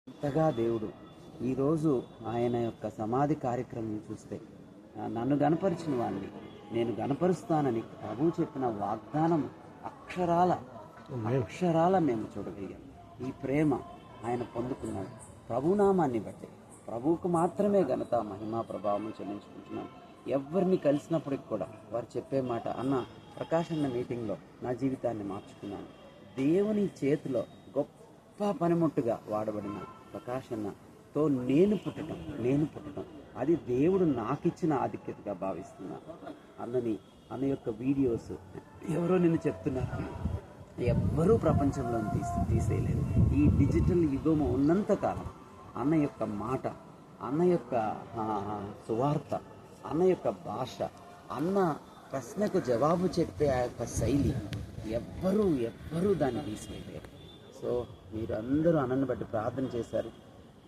ఇంతగా దేవుడు ఈరోజు ఆయన యొక్క సమాధి కార్యక్రమం చూస్తే నన్ను గనపరిచిన వాడిని నేను గనపరుస్తానని ప్రభు చెప్పిన వాగ్దానం అక్షరాల మేము చూడగలిగాం. ఈ ప్రేమ ఆయన పొందుకున్నాడు ప్రభునామాన్ని బట్టి. ప్రభువుకు మాత్రమే ఘనత మహిమా ప్రభావం చెల్లించుకుంటున్నాను. ఎవరిని కలిసినప్పటికి కూడా వారు చెప్పే మాట, అన్న ప్రకాష్ అన్న మీటింగ్లో నా జీవితాన్ని మార్చుకున్నాను. దేవుని చేతిలో గొప్ప పనిముట్టుగా వాడబడిన ప్రకాష్ అన్నతో నేను పుట్టడం అది దేవుడు నాకిచ్చిన ఆధిక్యతగా భావిస్తున్నాను. అన్న యొక్క వీడియోస్ ఎవరో నిన్ను చెప్తున్నారు, ఎవ్వరూ ప్రపంచంలో తీసేయలేదు. ఈ డిజిటల్ యుగము ఉన్నంతకాలం అన్న యొక్క మాట, అన్న యొక్క సువార్త, అన్న యొక్క భాష, అన్న ప్రశ్నకు జవాబు చెప్పే ఆ యొక్క శైలి ఎవ్వరూ దాన్ని తీసివేయలేరు. సో మీరు అందరూ అన్నను బట్టి ప్రార్థన చేశారు.